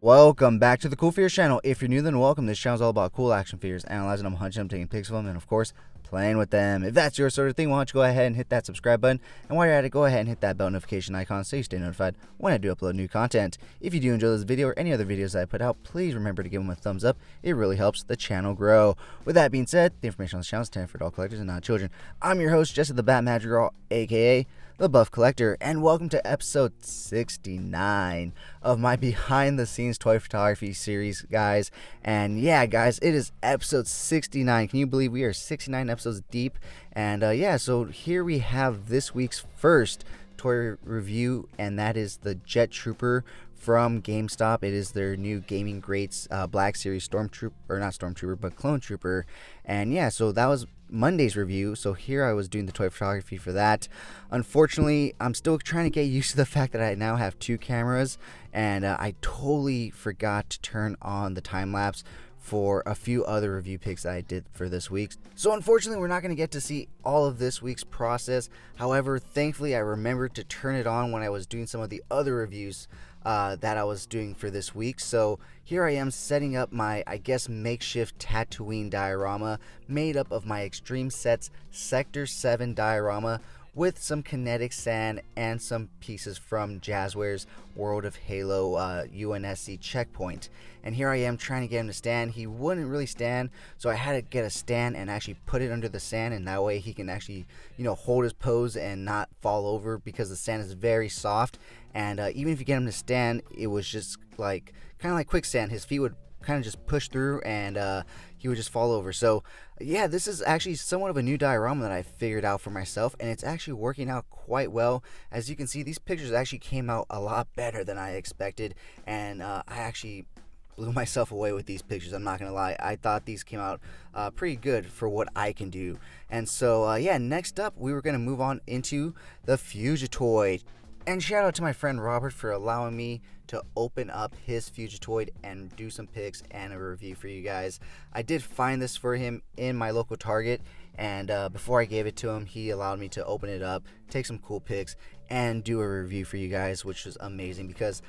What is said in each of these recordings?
Welcome back to the CoolFigurez channel. If you're new, then welcome. This channel is all about cool action figures, analyzing them, hunching them, taking pics of them, and of course, playing with them. If that's your sort of thing, why don't you go ahead and hit that subscribe button, and while you're at it, go ahead and hit that bell notification icon so you stay notified when I do upload new content. If you do enjoy this video or any other videos that I put out, please remember to give them a thumbs up. It really helps the channel grow. With that being said, the information on this channel is intended for adult collectors and not children. I'm your host, Jesse the Bat Madrigal, aka the Buff Collector, and welcome to episode 69 of my behind the scenes toy photography series, guys. And yeah, guys, it is episode 69. Can you believe we are 69 episodes deep? And yeah, so here we have this week's first toy review, and that is the Jet Trooper from GameStop. It is their new Gaming Greats Black Series Stormtrooper, or not Stormtrooper, but Clone Trooper. And yeah, so that was Monday's review, so here I was doing the toy photography for that. Unfortunately, I'm still trying to get used to the fact that I now have two cameras, and I totally forgot to turn on the time-lapse for a few other review pics that I did for this week. So unfortunately, we're not going to get to see all of this week's process. However, thankfully, I remembered to turn it on when I was doing some of the other reviews that I was doing for this week. So here I am setting up my, I guess, makeshift Tatooine diorama made up of my Extreme Sets Sector 7 diorama with some kinetic sand and some pieces from Jazzware's World of Halo UNSC checkpoint. And here I am trying to get him to stand. He wouldn't really stand, so I had to get a stand and actually put it under the sand, and that way he can actually, hold his pose and not fall over, because the sand is very soft. And even if you get him to stand, it was just kind of like quicksand. His feet would kind of just push through, and he would just fall over. So yeah, this is actually somewhat of a new diorama that I figured out for myself, and it's actually working out quite well. As you can see, these pictures actually came out a lot better than I expected, and I actually blew myself away with these pictures. I'm not gonna lie, I thought these came out pretty good for what I can do. And so yeah, next up we were gonna move on into the Fugitoid. And shout out to my friend Robert for allowing me to open up his Fugitoid and do some pics and a review for you guys. I did find this for him in my local Target, and before I gave it to him, he allowed me to open it up, take some cool pics, and do a review for you guys, which was amazing, because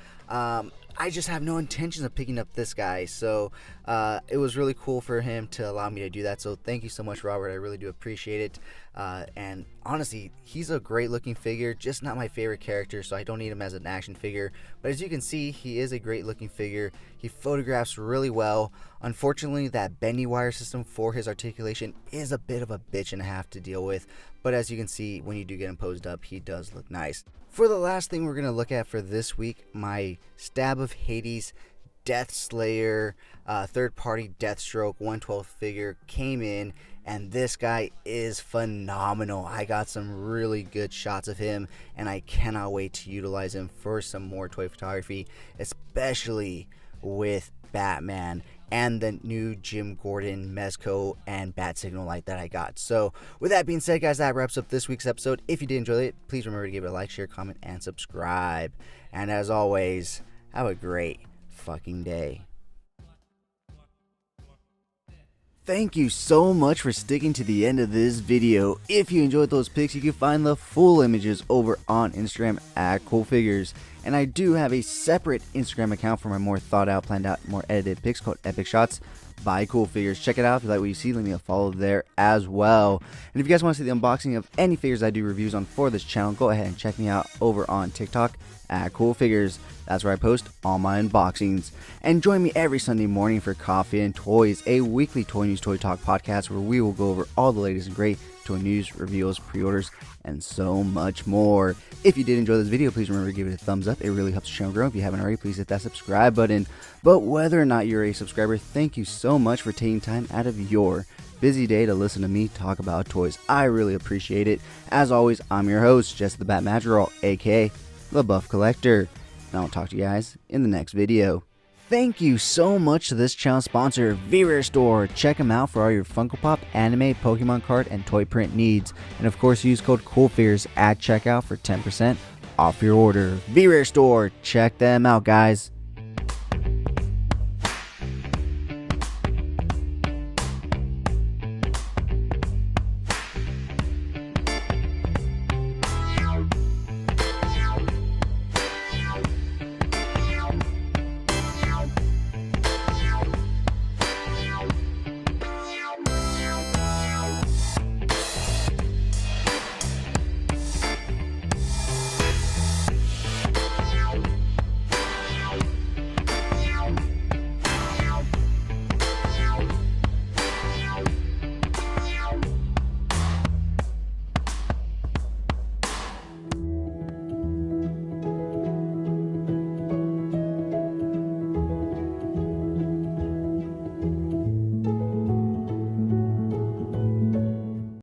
I just have no intentions of picking up this guy. So it was really cool for him to allow me to do that. So thank you so much, Robert. I really do appreciate it. And honestly, he's a great looking figure, just not my favorite character, so I don't need him as an action figure. But as you can see, he is a great looking figure. He photographs really well. Unfortunately, that bendy wire system for his articulation is a bit of a bitch and a half to deal with. But as you can see, when you do get him posed up, he does look nice. For the last thing we're going to look at for this week, my Stab of Hades Death Slayer third-party Deathstroke 1/12 figure came in, and this guy is phenomenal. I got some really good shots of him, and I cannot wait to utilize him for some more toy photography, especially with Batman and the new Jim Gordon Mezco and Bat Signal light that I got. So with that being said, guys, that wraps up this week's episode. If you did enjoy it, please remember to give it a like, share, comment, and subscribe. And as always, have a great fucking day. Thank you so much for sticking to the end of this video. If you enjoyed those pics, you can find the full images over on Instagram at CoolFigurez. And I do have a separate Instagram account for my more thought out, planned out, more edited pics called Epic Shots by CoolFigurez. Check it out. If you like what you see, leave me a follow there as well. And if you guys want to see the unboxing of any figures I do reviews on for this channel, go ahead and check me out over on TikTok at CoolFigurez. That's where I post all my unboxings. And join me every Sunday morning for Coffee and Toys, a weekly toy news, toy talk podcast where we will go over all the latest and great toy news, reveals, pre-orders, and so much more. If you did enjoy this video, please remember to give it a thumbs up. It really helps the channel grow. If you haven't already, please hit that subscribe button. But whether or not you're a subscriber, thank you so much for taking time out of your busy day to listen to me talk about toys. I really appreciate it. As always, I'm your host, Jesse the Bat Madrigal, aka the Buff Collector. And I'll talk to you guys in the next video. Thank you so much to this channel sponsor, CoolFigurez Store. Check them out for all your Funko Pop, anime, Pokemon card, and toy print needs. And of course, use code CoolFigurez at checkout for 10% off your order. CoolFigurez Store. Check them out, guys.